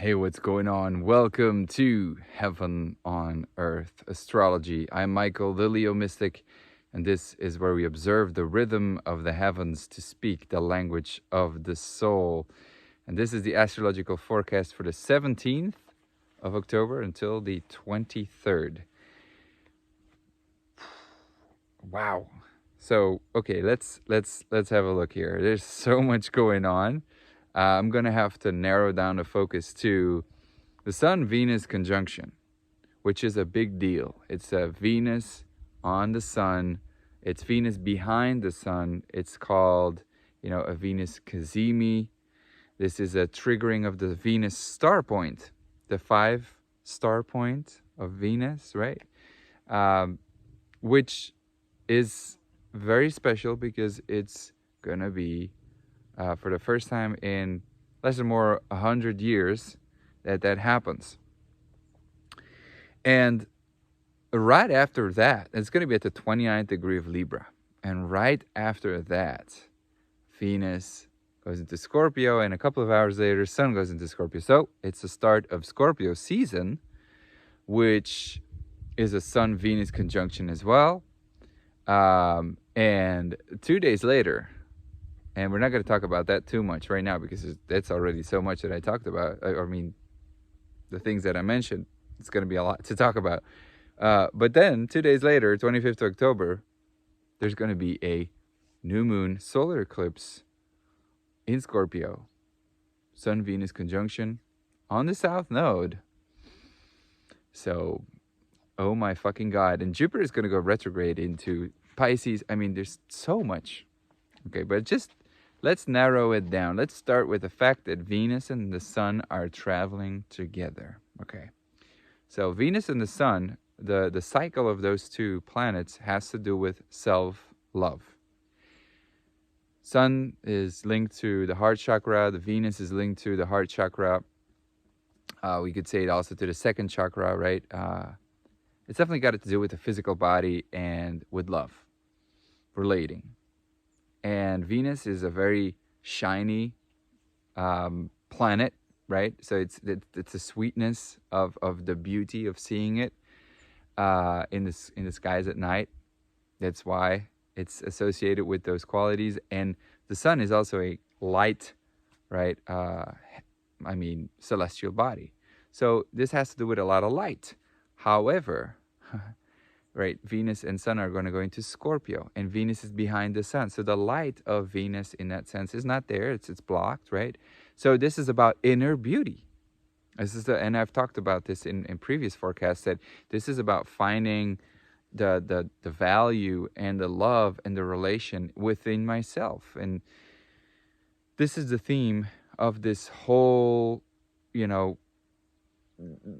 Hey, what's going on? Welcome to Heaven on Earth Astrology. I'm Michael, the Leo Mystic, and this is where we observe the rhythm of the heavens to speak the language of the soul. And this is the astrological forecast for the 17th of October until the 23rd. Wow. So, okay, let's have a look here. There's so much going on. I'm going to have to narrow down the focus to the Sun-Venus conjunction, which is a big deal. It's a Venus on the Sun. It's Venus behind the Sun. It's called, a Venus Cazimi. This is a triggering of the Venus star point, the 5-star point of Venus, right? Which is very special because it's going to be, for the first time in less than 100 years, that happens. And right after that, it's going to be at the 29th degree of Libra. And right after that, Venus goes into Scorpio, and a couple of hours later, Sun goes into Scorpio. So it's the start of Scorpio season, which is a Sun-Venus conjunction as well. And 2 days later, and we're not going to talk about that too much right now because that's already so much that I talked about. I mean, the things that I mentioned, it's going to be a lot to talk about. But then 2 days later, 25th of October, there's going to be a new moon solar eclipse in Scorpio. Sun-Venus conjunction on the south node. So, oh my fucking God. And Jupiter is going to go retrograde into Pisces. I mean, there's so much. Okay, but just let's narrow it down. Let's start with the fact that Venus and the Sun are traveling together. Okay, so Venus and the Sun, the cycle of those two planets has to do with self-love. Sun is linked to the heart chakra. The Venus is linked to the heart chakra. We could say it also to the second chakra, right? It's definitely got to do with the physical body and with love, relating. And Venus is a very shiny planet, right? So it's the sweetness of the beauty of seeing it in the skies at night. That's why it's associated with those qualities. And the Sun is also a light, right? Celestial body. So this has to do with a lot of light. However, right, Venus and Sun are going to go into Scorpio, and Venus is behind the Sun. So the light of Venus in that sense is not there. It's blocked, right? So this is about inner beauty. And I've talked about this in previous forecasts, that this is about finding the value and the love and the relation within myself. And this is the theme of this whole,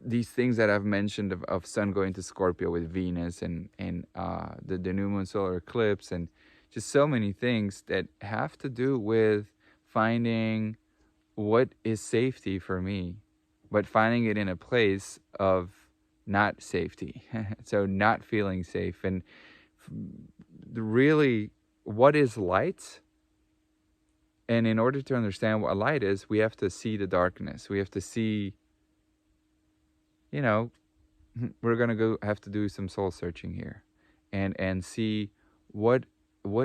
these things that I've mentioned of Sun going to Scorpio with Venus and the new moon solar eclipse, and just so many things that have to do with finding what is safety for me, but finding it in a place of not safety. So not feeling safe. And really, what is light? And in order to understand what light is, we have to see the darkness. We have to see, we're going to have to do some soul searching here and see what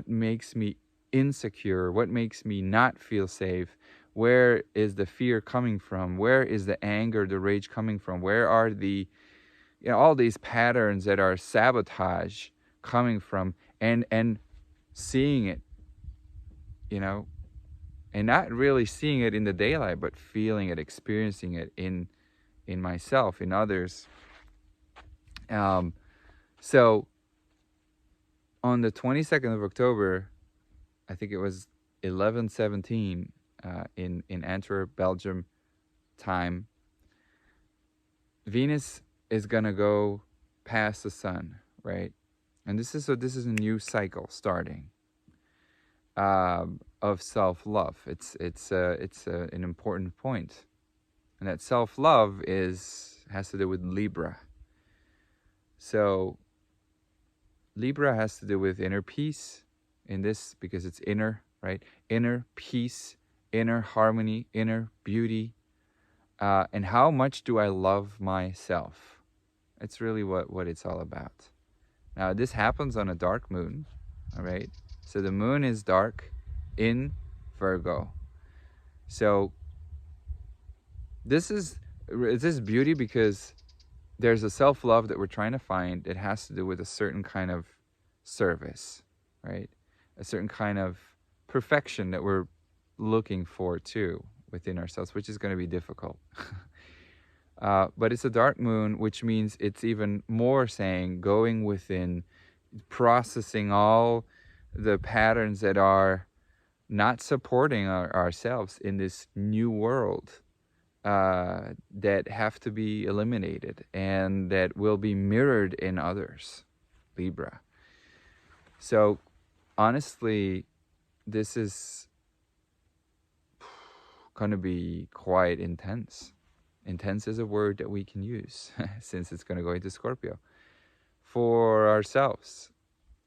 makes me insecure, what makes me not feel safe. Where is the fear coming from? Where is the anger, the rage coming from? Where are the, all these patterns that are sabotage coming from? And seeing it, and not really seeing it in the daylight, but feeling it, experiencing it in myself, in others. So on the 22nd of October, I think it was 11:17 in Antwerp, Belgium time, Venus is gonna go past the Sun, right? And this is a new cycle starting of self-love. It's an important point. And that self-love has to do with Libra. So Libra has to do with inner peace in this, because it's inner, right? Inner peace, inner harmony, inner beauty. And how much do I love myself? It's really what it's all about. Now, this happens on a dark moon, all right? So the moon is dark in Virgo. So this is beauty, because there's a self-love that we're trying to find that has to do with a certain kind of service, right? A certain kind of perfection that we're looking for too within ourselves, which is going to be difficult. But it's a dark moon, which means it's even more saying going within, processing all the patterns that are not supporting ourselves in this new world, that have to be eliminated and that will be mirrored in others, Libra. So honestly, this is going to be quite intense. Intense is a word that we can use since it's going to go into Scorpio. For ourselves,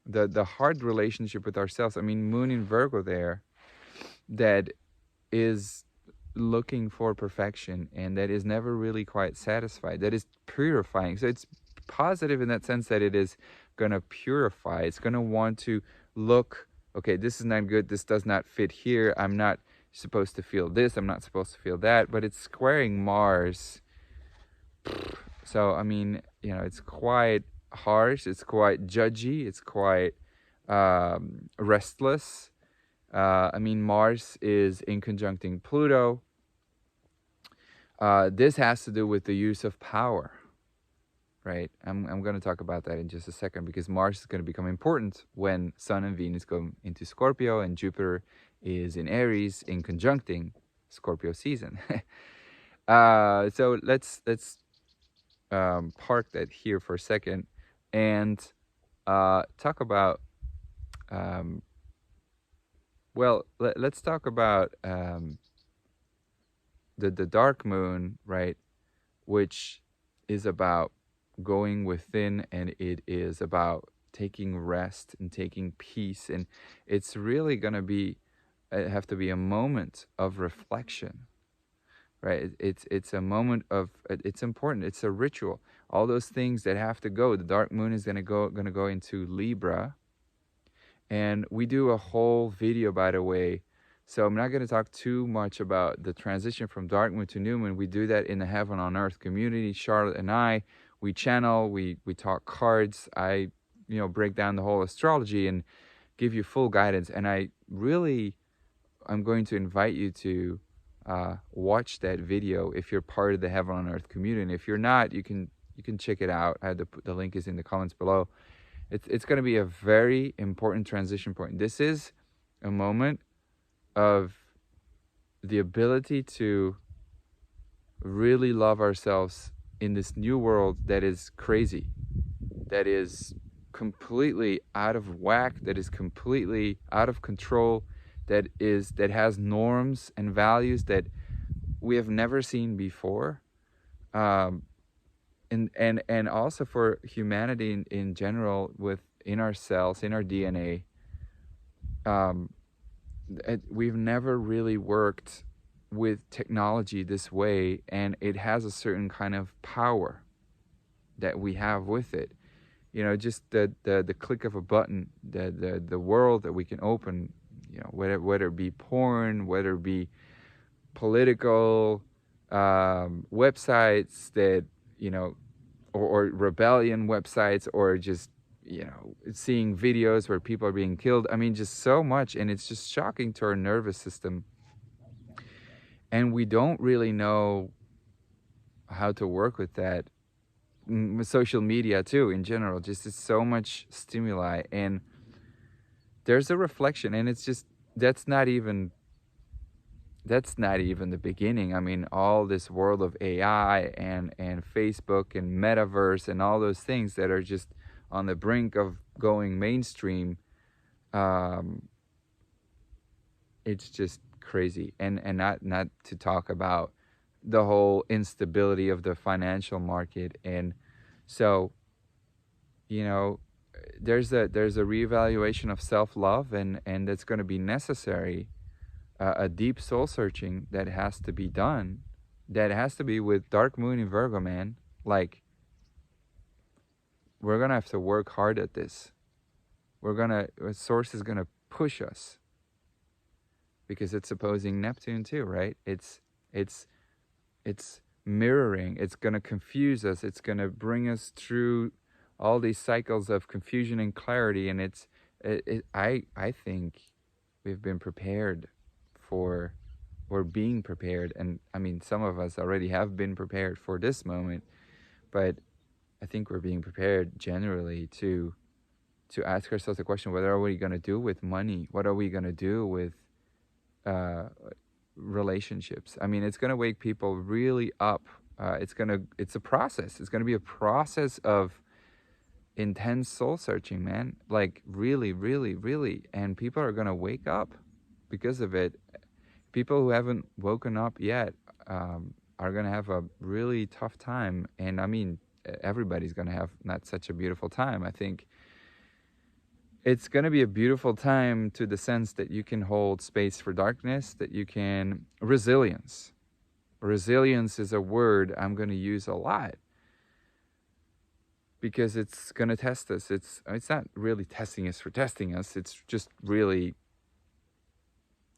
the hard relationship with ourselves. I mean, moon in Virgo there, that is looking for perfection and that is never really quite satisfied, that is purifying. So it's positive in that sense that it is going to purify. It's going to want to look, okay, this is not good, this does not fit here, I'm not supposed to feel this, I'm not supposed to feel that. But it's squaring Mars. So I mean, you know, it's quite harsh, it's quite judgy, it's quite restless. I mean, Mars is in conjuncting Pluto. This has to do with the use of power, right? I'm going to talk about that in just a second, because Mars is going to become important when Sun and Venus go into Scorpio and Jupiter is in Aries in conjuncting Scorpio season. So let's park that here for a second and talk about let's talk about the dark moon, right? Which is about going within, and it is about taking rest and taking peace, and it's really gonna be have to be a moment of reflection, right? It's a moment of, it's important. It's a ritual. All those things that have to go. The dark moon is gonna go into Libra. And we do a whole video, by the way. So I'm not going to talk too much about the transition from dark moon to new moon. We do that in the Heaven on Earth community. Charlotte and I, we channel, we talk cards. I, break down the whole astrology and give you full guidance. And I'm going to invite you to watch that video if you're part of the Heaven on Earth community. And if you're not, you can check it out. The link is in the comments below. It's going to be a very important transition point. This is a moment of the ability to really love ourselves in this new world that is crazy, that is completely out of whack, that is completely out of control, that has norms and values that we have never seen before. And also for humanity in general, within ourselves, in our DNA, we've never really worked with technology this way, and it has a certain kind of power that we have with it. Just the click of a button, the world that we can open, whether it be porn, whether it be political websites that, or rebellion websites, or just, seeing videos where people are being killed. I mean, just so much. And it's just shocking to our nervous system. And we don't really know how to work with that. Social media too, in general, just is so much stimuli. And there's a reflection, and it's just, that's not even the beginning. I mean, all this world of AI and Facebook and metaverse and all those things that are just on the brink of going mainstream, it's just crazy. And not to talk about the whole instability of the financial market. And so, there's a reevaluation of self-love, and that's going to be necessary. A deep soul searching that has to be done that has to be with dark moon in Virgo, man. Like, we're gonna have to work hard at this. Source is gonna push us, because it's opposing Neptune too, right? It's mirroring. It's gonna confuse us. It's gonna bring us through all these cycles of confusion and clarity. And I think we've been prepared for, we're being prepared. And I mean, some of us already have been prepared for this moment, but I think we're being prepared generally to ask ourselves the question: what are we going to do with money? What are we going to do with relationships? I mean, it's going to wake people really up. It's a process. It's going to be a process of intense soul searching, man. Like, really, really, really. And people are going to wake up because of it. People who haven't woken up yet are going to have a really tough time. And I mean, everybody's going to have not such a beautiful time. I think it's going to be a beautiful time, to the sense that you can hold space for darkness, that you can, resilience. Resilience is a word I'm going to use a lot, because it's going to test us. It's not really testing us for testing us. It's just really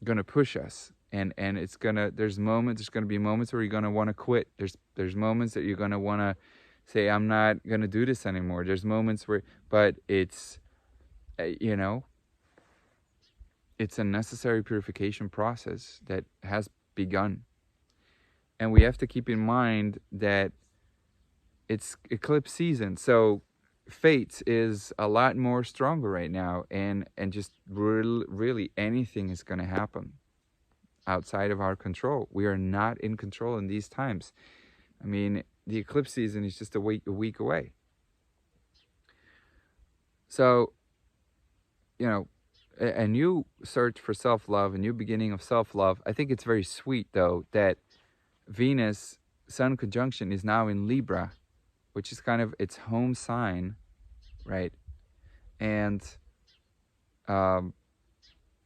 going to push us. And it's going to, there's going to be moments where you're going to want to quit. There's moments that you're going to want to say, I'm not going to do this anymore. There's moments where, but it's, you know, it's a necessary purification process that has begun. And we have to keep in mind that it's eclipse season. So fate is a lot more stronger right now. And just really anything is going to happen outside of our control. We are not in control in these times. I mean, the eclipse season is just a week away. So, you know, a new search for self-love, a new beginning of self-love. I think it's very sweet, though, that Venus Sun conjunction is now in Libra, which is kind of its home sign, right? And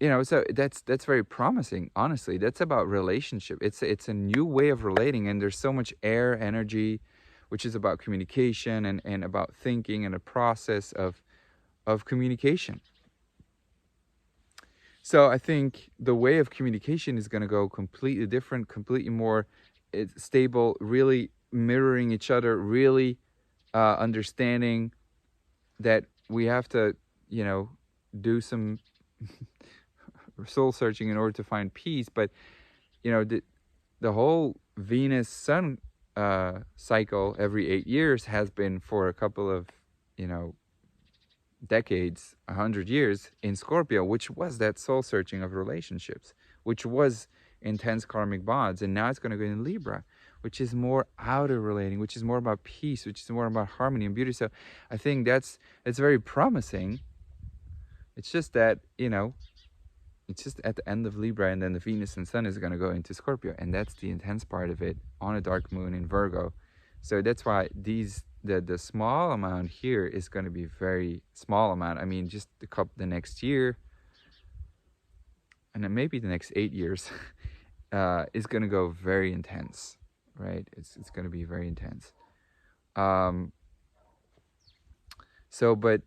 you know, so that's very promising. Honestly, that's about relationship. It's a new way of relating, and there's so much air energy, which is about communication and about thinking and a process of communication. So I think the way of communication is going to go completely different, completely more stable, really mirroring each other, really understanding that we have to, you know, do some soul searching in order to find peace. But, you know, the whole Venus Sun cycle every 8 years has been for a couple of, you know, decades, 100 years in Scorpio, which was that soul searching of relationships, which was intense karmic bonds. And now it's going to go in Libra, which is more outer relating, which is more about peace, which is more about harmony and beauty. So I think it's very promising. It's just that, you know, it's just at the end of Libra, and then the Venus and Sun is going to go into Scorpio. And that's the intense part of it on a dark moon in Virgo. So that's why the small amount here is going to be very small amount. I mean, just the next year, and then maybe the next 8 years is going to go very intense, right? It's going to be very intense. So, but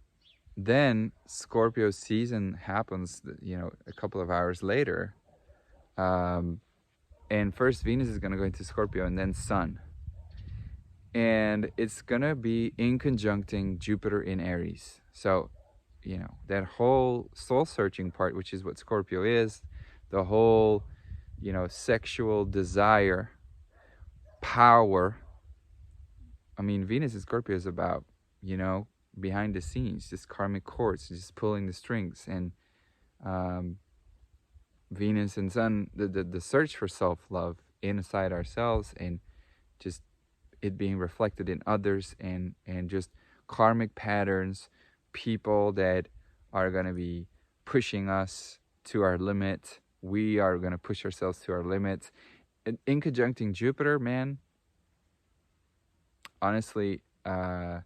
then Scorpio season happens, you know, a couple of hours later. And first Venus is going to go into Scorpio, and then Sun. And it's going to be in conjuncting Jupiter in Aries. So, you know, that whole soul searching part, which is what Scorpio is, the whole, you know, sexual desire, power. I mean, Venus in Scorpio is about, you know, behind the scenes, just karmic chords, just pulling the strings. And Venus and Sun, the search for self-love inside ourselves, and just it being reflected in others, and just karmic patterns, people that are going to be pushing us to our limit. We are going to push ourselves to our limits. And in conjuncting Jupiter, man, honestly, you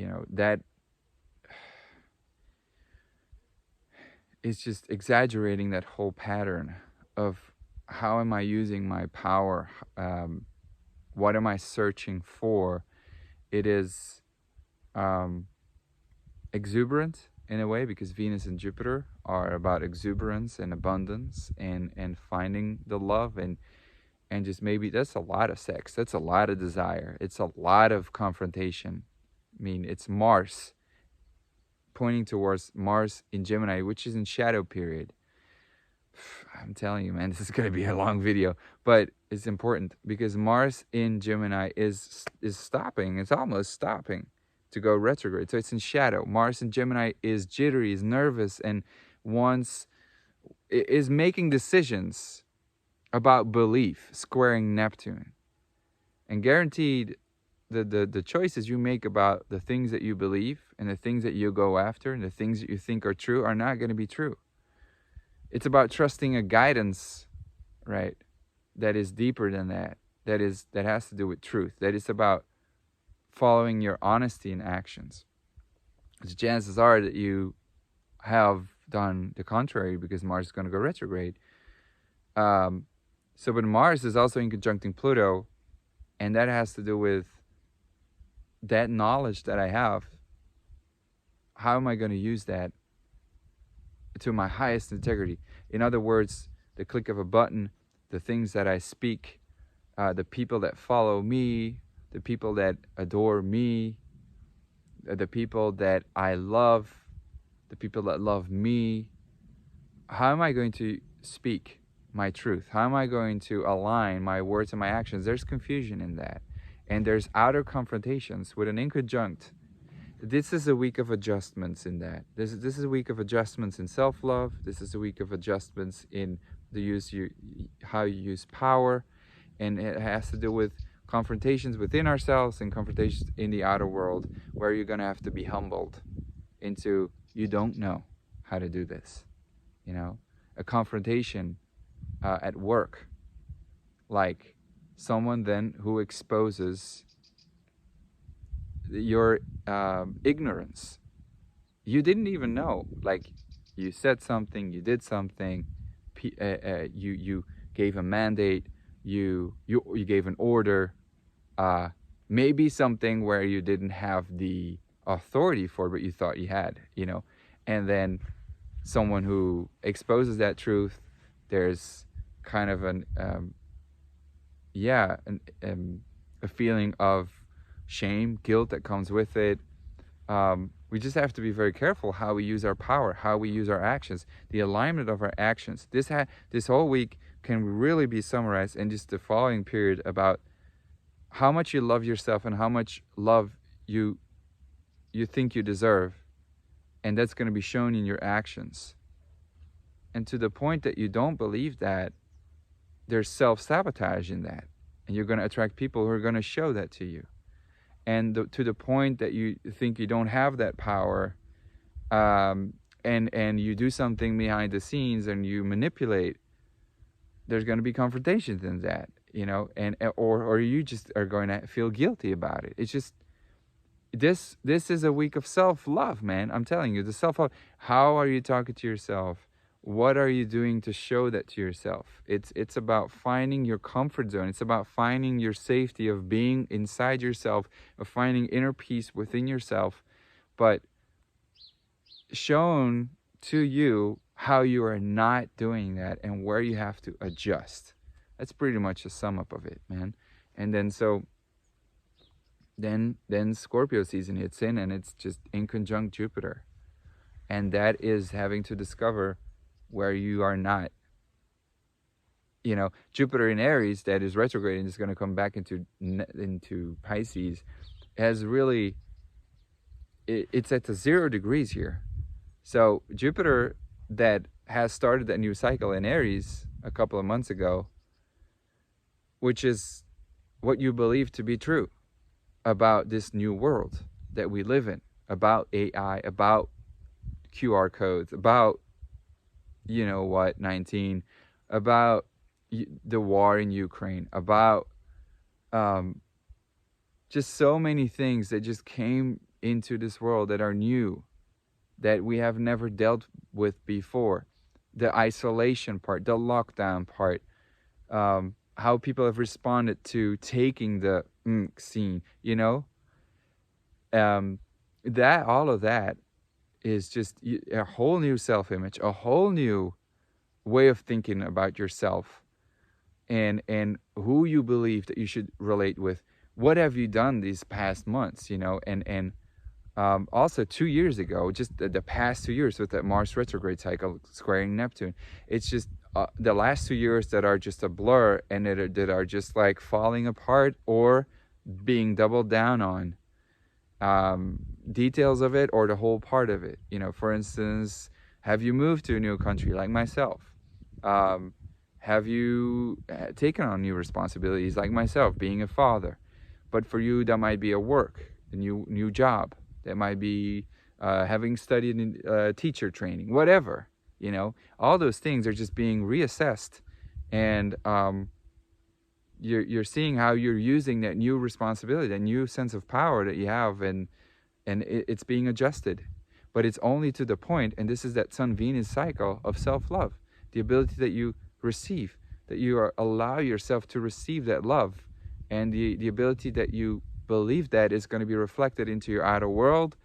know, that is just exaggerating that whole pattern of how am I using my power? What am I searching for? It is exuberant in a way, because Venus and Jupiter are about exuberance and abundance and finding the love, and just maybe that's a lot of sex, that's a lot of desire, it's a lot of confrontation. I mean, it's Mars pointing towards Mars in Gemini, which is in shadow period. I'm telling you, man, this is going to be a long video, but it's important because Mars in Gemini is stopping. It's almost stopping to go retrograde. So it's in shadow. Mars in Gemini is jittery, is nervous, and is making decisions about belief, squaring Neptune. And guaranteed, the choices you make about the things that you believe and the things that you go after and the things that you think are true are not going to be true. It's about trusting a guidance, right, that is deeper than that. That has to do with truth. That is about following your honesty in actions. The chances are that you have done the contrary because Mars is going to go retrograde. But Mars is also in conjuncting Pluto, and that has to do with that knowledge that I have. How am I going to use that to my highest integrity? In other words, the click of a button, the things that I speak, the people that follow me, the people that adore me, the people that I love, the people that love me. How am I going to speak my truth? How am I going to align my words and my actions? There's confusion in that. And there's outer confrontations with an inconjunct. This is a week of adjustments in that. This is a week of adjustments in self-love. This is a week of adjustments in how you use power. And it has to do with confrontations within ourselves and confrontations in the outer world, where you're going to have to be humbled into, you don't know how to do this. You know, a confrontation at work, like someone then who exposes your ignorance. You didn't even know, like you said something, you did something, you gave a mandate, you gave an order, maybe something where you didn't have the authority for, but you thought you had, you know. And then someone who exposes that truth, there's kind of a feeling of shame, guilt that comes with it. We just have to be very careful how we use our power, how we use our actions, the alignment of our actions. This whole week can really be summarized in just the following period about how much you love yourself and how much love you think you deserve. And that's going to be shown in your actions. And to the point that you don't believe that, there's self-sabotage in that. And you're going to attract people who are going to show that to you. And to the point that you think you don't have that power, and you do something behind the scenes and you manipulate, there's going to be confrontations in that, you know, or you just are going to feel guilty about it. It's just, this is a week of self-love, man. I'm telling you, the self-love. How are you talking to yourself? What are you doing to show that to yourself? It's about finding your comfort zone. It's about finding your safety of being inside yourself, of finding inner peace within yourself, but shown to you how you are not doing that and where you have to adjust. That's pretty much a sum up of it, man. And then then Scorpio season hits in, and it's just in conjunct Jupiter. And that is having to discover where you are not. You know, Jupiter in Aries, that is retrograde and is going to come back into Pisces, has really, it's at the 0 degrees here. So Jupiter, that has started that new cycle in Aries a couple of months ago, which is what you believe to be true about this new world that we live in, about AI, about QR codes, about, you know what, 19, about the war in Ukraine, about just so many things that just came into this world that are new, that we have never dealt with before. The isolation part, the lockdown part, how people have responded to taking the scene, you know, that all of that is just a whole new self-image, a whole new way of thinking about yourself, and who you believe that you should relate with. What have you done these past months, you know, and also 2 years ago, just the past 2 years with that Mars retrograde cycle squaring Neptune, it's just the last 2 years that are just a blur, and that are just like falling apart or being doubled down on, details of it or the whole part of it. You know, for instance, have you moved to a new country like myself? Have you taken on new responsibilities like myself, being a father? But for you, that might be a work, a new job. That might be having studied in teacher training, whatever. You know, all those things are just being reassessed, and you're seeing how you're using that new responsibility, that new sense of power that you have, and it's being adjusted. But it's only to the point, and this is that Sun-Venus cycle of self-love, the ability that you receive, that you allow yourself to receive that love, and the ability that you believe that is going to be reflected into your outer world.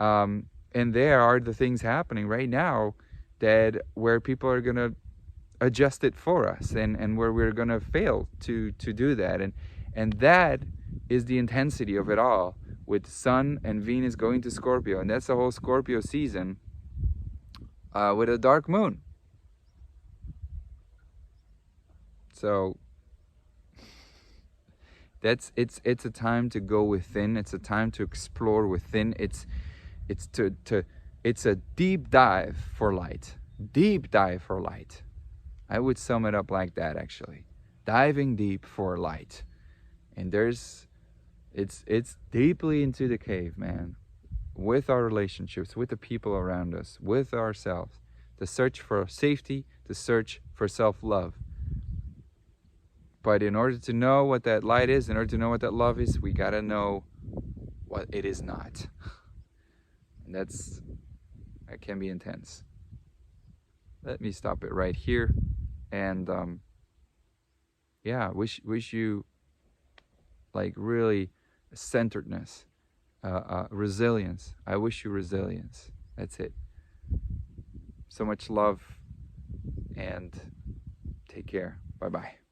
And there are the things happening right now that where people are going to adjust it for us, and where we're going to fail to do that. And that is the intensity of it all, with Sun and Venus going to Scorpio. And that's the whole Scorpio season, with a dark moon. So it's a time to go within. It's a time to explore within. It's a deep dive for light. Deep dive for light. I would sum it up like that, actually. Diving deep for light. And it's deeply into the cave, man. With our relationships, with the people around us, with ourselves. The search for safety, the search for self-love. But in order to know what that light is, in order to know what that love is, we gotta know what it is not. And that can be intense. Let me stop it right here. And yeah, wish you like really centeredness, resilience. I wish you resilience. That's it. So much love, and take care. Bye-bye.